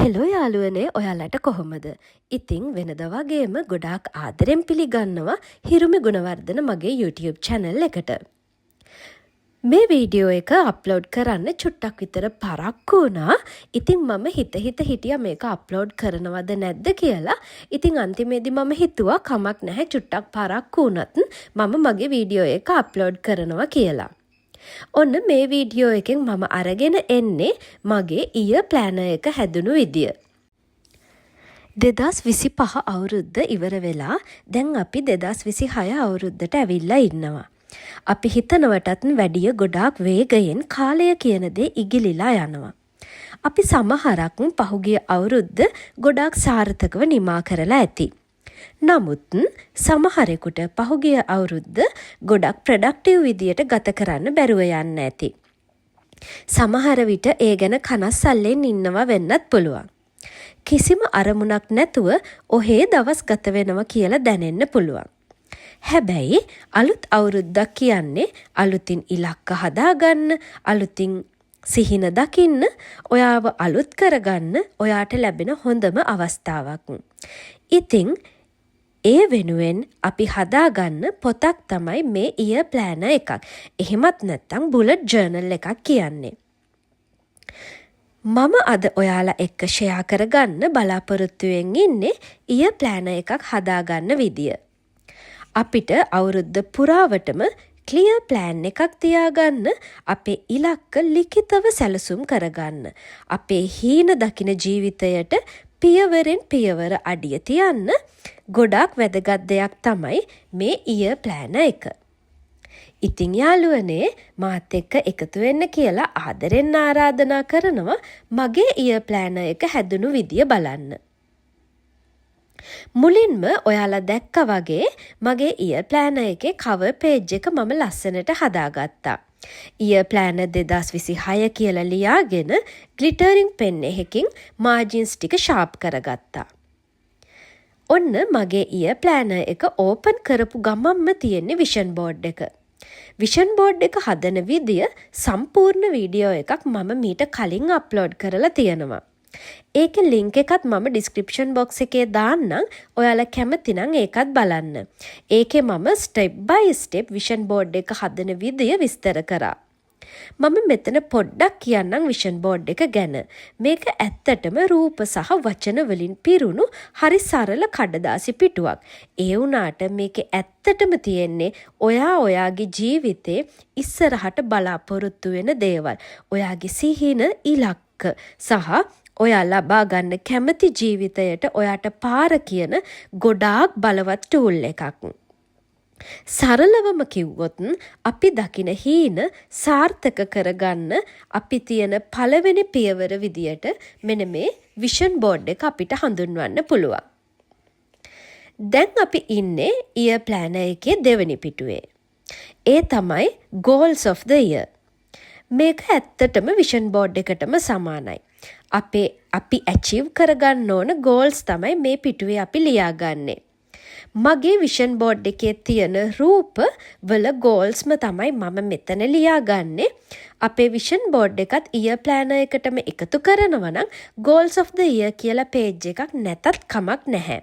Hello යාළුවනේ ඔයාලට කොහොමද? ඉතින් වෙනද වගේම ගොඩාක් ආදරෙන් පිළිගන්නවා හිරුමි ගුණවර්ධන මගේ YouTube channel එකට. මේ වීඩියෝ එක අප්ලෝඩ් කරන්න චුට්ටක් විතර පරක්කු වුණා. ඉතින් මම හිටියා මේක අප්ලෝඩ් කරනවද නැද්ද කියලා. ඉතින් අන්තිමේදී මම හිතුවා කමක් නැහැ චුට්ටක් පරක්කු වුණත් මම මගේ වීඩියෝ එක අප්ලෝඩ් කරනවා කියලා. ඔන්න මේ වීඩියෝ එකෙන් මම අරගෙන එන්නේ මගේ ඊයර් ප්ලෑනර් එක හැදුණු විදිය. 2025 අවුරුද්ද ඉවර වෙලා දැන් අපි 2026 අවුරුද්දට ඇවිල්ලා ඉන්නවා. අපි හිතනවටත් වැඩිය ගොඩාක් වේගයෙන් කාලය කියන දේ ඉගිලිලා යනවා. අපි සමහරක් පහුගිය අවුරුද්ද ගොඩාක් සාර්ථකව නිමා කරලා ඇති. නමුත් සමහරෙකුට පහුගිය අවුරුද්ද ගොඩක් ප්‍රොඩක්ටිව් විදියට ගත කරන්න බැරුව යන්න ඇති. සමහර විට ඒ ගැන කනස්සල්ලෙන් ඉන්නවා වෙන්නත් පුළුවන්. කිසිම අරමුණක් නැතුව ඔහේ දවස් ගත වෙනවා කියලා දැනෙන්න පුළුවන්. හැබැයි අලුත් අවුරුද්දක් කියන්නේ අලුතින් ඉලක්ක හදාගන්න, අලුතින් සිහින දකින්න, ඔයාව අලුත් කරගන්න ඔයාට ලැබෙන හොඳම අවස්ථාවක්. ඉතින් ඒ වෙනුවෙන් අපි හදාගන්න පොතක් තමයි මේ ඊයර් ප්ලෑනර් එකක්. එහෙමත් නැත්නම් බුලට් ජර්නල් එකක් කියන්නේ. මම අද ඔයාලා එක්ක ෂෙයා කරගන්න බලාපොරොත්තුවෙන් ඉන්නේ ඊයර් ප්ලෑනර් එකක් හදාගන්න විදිය. අපිට අවුරුද්ද පුරාවටම ක්ලියර් ප්ලෑන් එකක් තියාගන්න, අපේ ඉලක්ක ලිඛිතව සැලසුම් කරගන්න, අපේ හීන දකින ජීවිතයට පියවරෙන් පියවර අඩිය තියන්න ගොඩාක් වැදගත් දෙයක් තමයි මේ ඊයර් ප්ලෑනර් එක. ඉතින් යාළුවනේ මාත් එක්ක එකතු වෙන්න කියලා ආදරෙන් ආරාධනා කරනවා මගේ ඊයර් ප්ලෑනර් එක හැදුණු විදිය බලන්න. මුලින්ම ඔයාලා දැක්ක වගේ මගේ ඊයර් ප්ලෑනර් එකේ කවර් පේජ් එක මම ලස්සනට හදාගත්තා. ඊයර් ප්ලෑනර් 2026 කියලා ලියාගෙන ග්ලිටරින් පෙන් එකකින් මාජින්ස් ටික ෂාප් කරගත්තා. ඔන්න මගේ ඊයර් ප්ලෑනර් එක ඕපන් කරපු ගමන්ම තියෙන්නේ විෂන් බෝඩ් එක. විෂන් බෝඩ් එක හදන විදිය සම්පූර්ණ වීඩියෝ එකක් මම මීට කලින් අප්ලෝඩ් කරලා තියෙනවා. ඒකේ ලින්ක් එකත් මම ඩිස්ක්‍රිප්ෂන් බොක්ස් එකේ දාන්නම්. ඔයාලා කැමති නම් ඒකත් බලන්න. ඒකේ මම ස්ටෙප් බයි ස්ටෙප් විෂන් බෝඩ් එක හදන විදිය විස්තර කරා. මම මෙතන පොඩ්ඩක් කියන්නම් විෂන් බෝඩ් එක ගැන. මේක ඇත්තටම රූප සහ වචන වලින් පිරුණු හරි සරල කඩදාසි පිටුවක්. ඒ වුණාට මේකේ ඇත්තටම තියෙන්නේ ඔයාගේ ජීවිතේ ඉස්සරහට බලාපොරොත්තු වෙන දේවල්. ඔයාගේ සිහින ඉලක්ක සහ ඔයා ලබා ගන්න කැමති ජීවිතයට ඔයාට පාර කියන ගොඩාක් බලවත් ටූල් එකක්. සරලවම කිව්වොත් අපි දකින හීන සාර්ථක කරගන්න අපි තියෙන පළවෙනි පියවර විදියට මෙන්න මේ විෂන් බෝඩ් එක අපිට හඳුන්වන්න පුළුවන්. දැන් අපි ඉන්නේ ඊයර් ප්ලෑනර් එකේ දෙවෙනි පිටුවේ. ඒ තමයි goals of the year. මේක ඇත්තටම විෂන් බෝඩ් එකටම සමානයි. අපි ඇචීව් කරගන්න ඕන ගෝල්ස් තමයි මේ පිටුවේ අපි ලියාගන්නේ. මගේ විෂන් බෝඩ් එකේ තියෙන රූප වල ගෝල්ස්ම තමයි මම මෙතන ලියාගන්නේ. අපේ විෂන් බෝඩ් එකත් ඊයර් ප්ලෑනර් එකටම එකතු කරනවා නම් goals of the year කියලා පේජ් එකක් නැතත් කමක් නැහැ.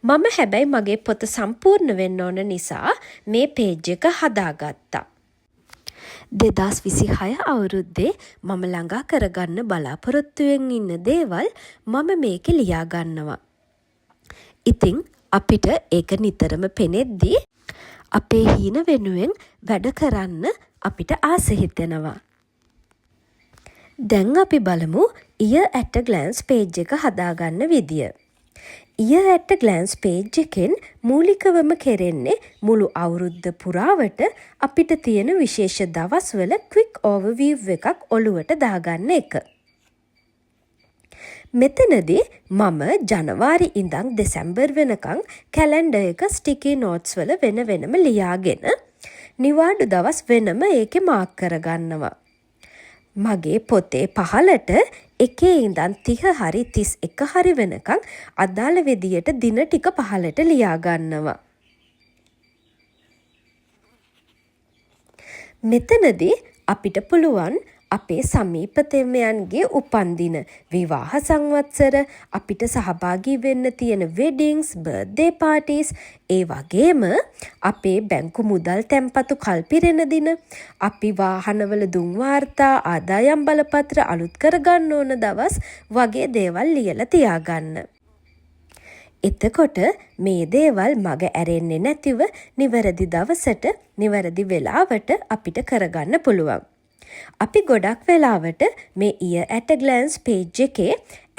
මම හැබැයි මගේ පොත සම්පූර්ණ වෙන්න ඕන නිසා මේ පේජ් එක හදාගත්තා. 2026 අවුරුද්දේ මම ළඟා කරගන්න බලාපොරොත්තුවෙන් ඉන්න දේවල් මම මේකේ ලියා ගන්නවා. ඉතින් අපිට ඒක නිතරම පෙනෙද්දී අපේ හීන වෙනුවෙන් වැඩ කරන්න අපිට ආස හිතෙනවා. දැන් අපි බලමු ඊයර් ඇට් අ ග්ලෑන්ස් පේජ් එක හදාගන්න විදිය. ඊයර් ඇට් අ ග්ලෑන්ස් පේජ් එකෙන් මූලිකවම කෙරෙන්නේ මුළු අවුරුද්ද පුරාවට අපිට තියෙන විශේෂ දවස්වල ක්වික් ඕවර්විව් එකක් ඔළුවට දාගන්න එක. මෙතනදී මම ජනවාරි ඉඳන් දෙසැම්බර් වෙනකන් කැලෙන්ඩර් එක ස්ටිකි නෝට්ස් වල වෙනම ලියාගෙන නිවාඩු දවස් වෙනම ඒකේ මාක් කරගන්නවා. මගේ පොතේ පහළට 1 ඉඳන් 30 හරි 31 හරි වෙනකන් අදාළ විදියට දින ටික පහළට ලියා ගන්නවා. මෙතනදී අපිට පුළුවන් අපේ සමීපතමයන්ගේ උපන්දින, විවාහ සංවත්සර, අපිට සහභාගී වෙන්න තියෙන වෙඩින්ග්ස්, බර්ත්ඩේ පාටිස්, ඒ වගේම අපේ බැංකු මුදල් තැන්පතු කල්පිරෙන දින, අපි වාහනවල දුම් වාර්තා, ආදායම් බලපත්‍ර අලුත් කරගන්න ඕන දවස් වගේ දේවල් ලියලා තියාගන්න. එතකොට මේ දේවල් මග ඇරෙන්නේ නැතිව නිවැරදි දවසට නිවැරදි වෙලාවට අපිට කරගන්න පුළුවන්. අපි ගොඩක් වෙලාවට මේ year at a glance page එකේ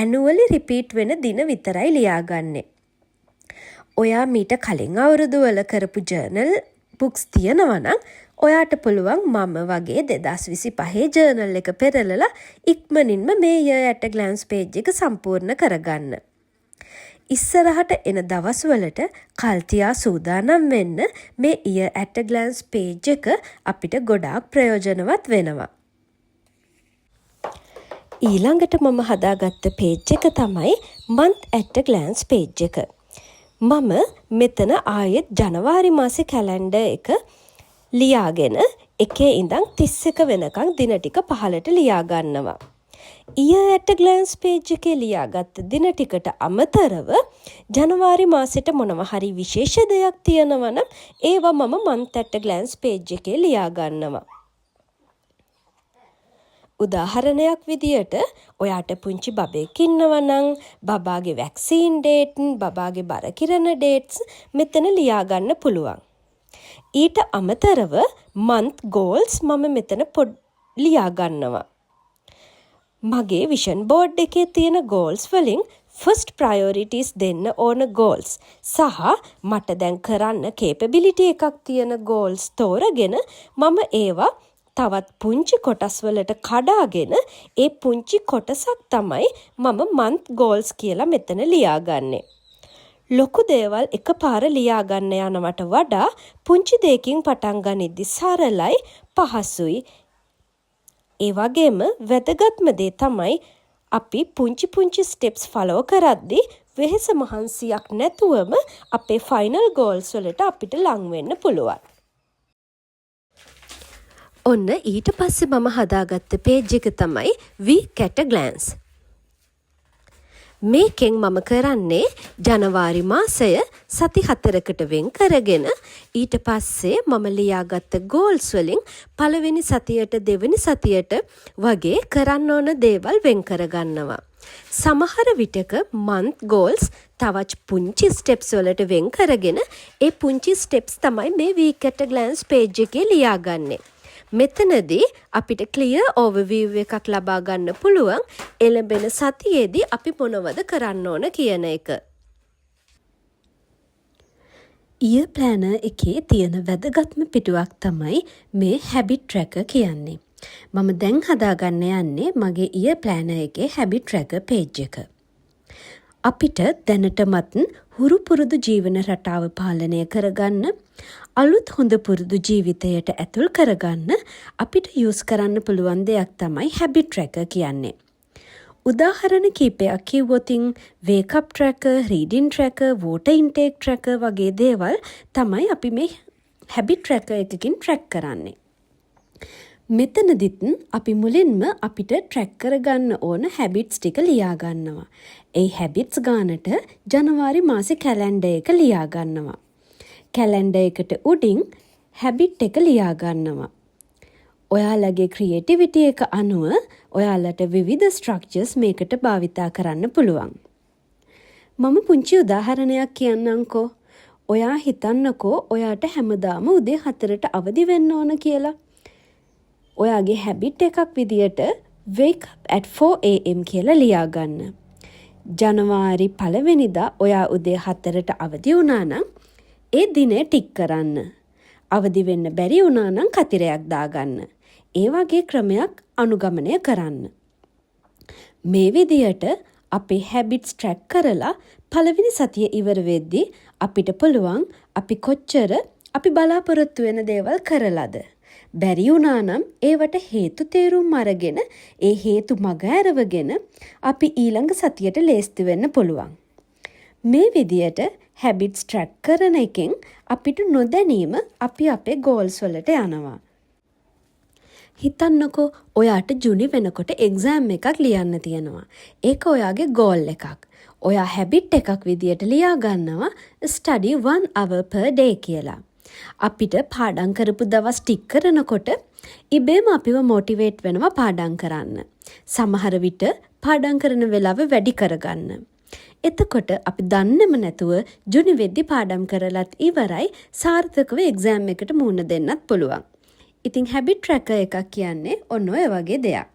annually repeat වෙන දින විතරයි ලියාගන්නේ. ඔයා මීට කලින් අවුරුදු වල කරපු journal books තියෙනවා නම් ඔයාට පුළුවන් මම වගේ 2025 journal එක පෙරලලා ඉක්මනින්ම මේ year at a glance page එක සම්පූර්ණ කරගන්න. ඉස්සරහට එන දවස්වලට කල්තියා සූදානම් වෙන්න මේ year at a glance page එක අපිට ගොඩාක් ප්‍රයෝජනවත් වෙනවා. ඊළඟට මම හදාගත්ත page එක තමයි month at a glance page එක. මම මෙතන ආයෙත් ජනවාරි මාසේ කැලෙන්ඩර් එක ලියාගෙන 1 ඉඳන් 31 වෙනකන් දින ටික පහලට ලියා ගන්නවා. year at a glance page එකේ ලියාගත්ත දින ටිකට අමතරව ජනවාරි මාසෙට මොනවා හරි විශේෂ දෙයක් තියෙනවා නම් ඒවා මම month at a glance page එකේ ලියා ගන්නවා. උදාහරණයක් විදියට ඔයාට පුංචි බබෙක් ඉන්නවා නම් බබාගේ වැක්සීන් ඩේට්, බබාගේ බර කිරණ ඩේට්ස් මෙතන ලියා ගන්න පුළුවන්. ඊට අමතරව month goals මම මෙතන ලියා ගන්නවා. මගේ විෂන් බෝඩ් එකේ තියෙන ගෝල්ස් වලින් ෆස්ට් ප්‍රයොරිටිස් දෙන්න ඕන ගෝල්ස් සහ මට දැන් කරන්න කේපබිලිටි එකක් තියෙන ගෝල්ස් තෝරගෙන මම ඒවා තවත් පුංචි කොටස් වලට කඩාගෙන ඒ පුංචි කොටසක් තමයි මම month goals කියලා මෙතන ලියාගන්නේ. ලොකු දේවල් එකපාර ලියාගන්න යනවට වඩා පුංචි දෙයකින් පටන් ගනිද්දි සරලයි, පහසුයි. ඒ වගේම වැදගත්ම දේ තමයි අපි පුංචි ස්ටෙප්ස් ෆලෝ කරද්දී වෙහෙස මහන්සියක් නැතුවම අපේ ෆයිනල් ගෝල්ස් වලට අපිට ලං වෙන්න පුළුවන්. ඔන්න ඊට පස්සේ මම හදාගත්ත page එක තමයි week at a glance. මේකෙන් මම කරන්නේ ජනවාරි මාසය සති 4කට වෙන් කරගෙන ඊට පස්සේ මම ලියාගත්ත ගෝල්ස් වලින් පළවෙනි සතියට දෙවෙනි සතියට වගේ කරන්න ඕන දේවල් වෙන් කරගන්නවා. සමහර විටක month goals තවත් පුංචි ස්ටෙප්ස් වලට වෙන් කරගෙන ඒ පුංචි ස්ටෙප්ස් තමයි මේ week at a glance page එකේ ලියාගන්නේ. මෙතනදී අපිට clear overview එකක් ලබා ගන්න පුළුවන් එළඹෙන සතියේදී අපි මොනවද කරන්න ඕන කියන එක. year planner එකේ තියෙන වැදගත්ම පිටුවක් තමයි මේ habit tracker කියන්නේ. මම දැන් හදාගන්න යන්නේ මගේ year planner එකේ habit tracker page එක. අපිට දැනටමත් හුරු පුරුදු ජීවන රටාව පාලනය කරගන්න, අලුත් හොඳ පුරුදු ජීවිතයට ඇතුල් කරගන්න අපිට යූස් කරන්න පුළුවන් දෙයක් තමයි habit tracker කියන්නේ. උදාහරණ කීපයක් කිව්වොතින් wake up tracker, reading tracker, water intake tracker වගේ දේවල් තමයි අපි මේ habit tracker එකකින් track කරන්නේ. මෙතනදිත් අපි මුලින්ම අපිට track කරගන්න ඕන habits ටික ලියා ගන්නවා. ඒ habits ගානට ජනවාරි මාසේ කැලෙන්ඩර් එක ලියා ගන්නවා. කැලෙන්ඩර් එකට උඩින් habit එක ලියා ගන්නවා. ඔයාලගේ ක්‍රියේටිවිටි එක අනුව ඔයාලට විවිධ ස්ට්‍රක්චර්ස් මේකට භාවිතා කරන්න පුළුවන්. මම පුංචි උදාහරණයක් කියන්නම්කෝ. ඔයා හිතන්නකෝ ඔයාට හැමදාම උදේ 4ට අවදි වෙන්න ඕන කියලා. ඔයාගේ හැබිට් එකක් විදියට wake up at 4 am කියලා ලියා ගන්න. ජනවාරි 1 වෙනිදා ඔයා උදේ 4ට අවදි වුණා නම් ඒ දිනේ ටික් කරන්න. අවදි වෙන්න බැරි වුණා නම් කතිරයක් දාගන්න. ඒ වගේ ක්‍රමයක් අනුගමනය කරන්න. මේ විදියට අපේ හැබිට්ස් ට්‍රැක් කරලා පළවෙනි සතිය ඉවර වෙද්දී අපිට පුළුවන් අපි කොච්චර අපි බලාපොරොත්තු වෙන දේවල් කරලාද. බැරි වුණා නම් ඒවට හේතු තේරුම් අරගෙන ඒ හේතු මග ඇරවගෙන අපි ඊළඟ සතියට ලේස්ති වෙන්න පුළුවන්. මේ විදියට හැබිට්ස් ට්‍රැක් කරන එකෙන් අපිට නොදැනීම අපි අපේ ගෝල්ස් වලට යනවා. හිතන්නකෝ ඔයාට ජුනි වෙනකොට එක්සෑම් එකක් ලියන්න තියෙනවා. ඒක ඔයාගේ ගෝල් එකක්. ඔයා හැබිට් එකක් විදියට ලියා ගන්නවා study 1 hour per day කියලා. අපිට පාඩම් කරපු දවස් ටික කරනකොට ඉබේම අපිව මොටිවේට් වෙනවා පාඩම් කරන්න. සමහර විට පාඩම් කරන වෙලාව වැඩි කරගන්න. එතකොට අපි දන්නෙම නැතුව ජුනි වෙද්දි පාඩම් කරලත් ඉවරයි සාර්ථකව එක්සෑම් එකට මුහුණ දෙන්නත් පුළුවන්. ඉතින් හැබිට් ට්‍රැකර් එකක් කියන්නේ ඔන්න ඔය වගේ දෙයක්.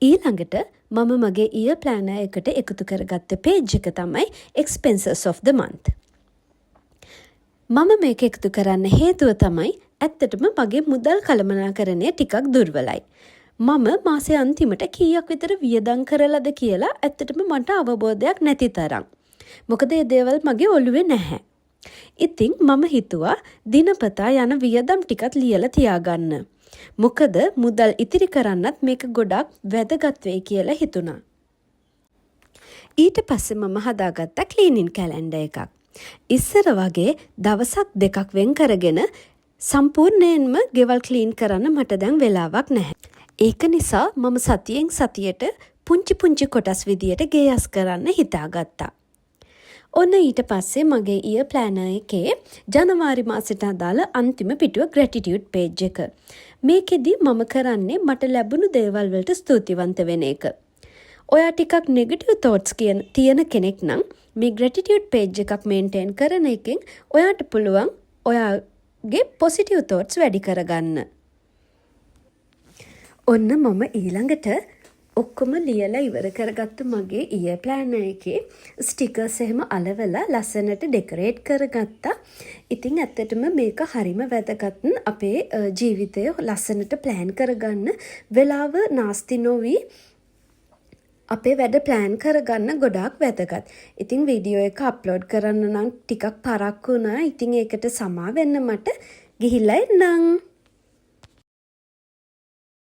ඊළඟට මම මගේ ඊයර් ප්ලෑනර් එකට එකතු කරගත්ත පේජ් එක තමයි expenses of the month. මම මේක එකතු කරන්න හේතුව තමයි ඇත්තටම මගේ මුදල් කළමනාකරණය ටිකක් දුර්වලයි. මම මාසේ අන්තිමට කීයක් විතර වියදම් කරලාද කියලා ඇත්තටම මට අවබෝධයක් නැති තරම්. මොකද මේ දේවල් මගේ ඔළුවේ නැහැ. ඉතින් මම හිතුවා දිනපතා යන වියදම් ටිකත් ලියලා තියාගන්න. මොකද මුදල් ඉතිරි කරන්නත් මේක ගොඩක් වැදගත් වෙයි කියලා හිතුණා. ඊට පස්සේ මම හදාගත්තා ක්ලීනින් කැලෙන්ඩර් එකක්. ඉස්සර වගේ දවසක් දෙකක් වෙන් කරගෙන සම්පූර්ණයෙන්ම ගෙවල් ක්ලීන් කරන්න මට දැන් වෙලාවක් නැහැ. ඒක නිසා මම සතියෙන් සතියට පුංචි පුංචි කොටස් විදියට ගේයස් කරන්න හිතාගත්තා. ඔන්න ඊට පස්සේ මගේ ඊයර් ප්ලෑනර් එකේ ජනවාරි මාසෙට අදාළ අන්තිම පිටුව ග්‍රැටිටියුඩ් පේජ් එක. මේකෙදි මම කරන්නේ මට ලැබුණු දේවල් වලට ස්තුතිවන්ත වෙන එක. ඔයා ටිකක් නෙගටිව් තෝට්ස් තියෙන කෙනෙක් නම් මේ ග්‍රැටිටියුඩ් පේජ් එකක් මේන්ටේන් කරන එකෙන් ඔයාට පුළුවන් ඔයාගේ පොසිටිව් තෝට්ස් වැඩි කරගන්න. ඔන්න මම ඊළඟට ඔක්කොම ලියලා ඉවර කරගත්ත මගේ ඊයර් ප්ලෑනර් එකේ ස්ටිකර්ස් එහෙම අලවලා ලස්සනට ඩෙකොරේට් කරගත්තා. ඉතින් ඇත්තටම මේක හරිම වැදගත් අපේ ජීවිතය ලස්සනට ප්ලෑන් කරගන්න වෙලාව නාස්ති නොවි අපේ වැඩ ප්ලෑන් කරගන්න ගොඩාක් වැදගත්. ඉතින් වීඩියෝ එක අප්ලෝඩ් කරන්න නම් ටිකක් පරක්කු වුණා. ඉතින් ඒකට සමා වෙන්න මට ගිහිල්ලා එන්නම්.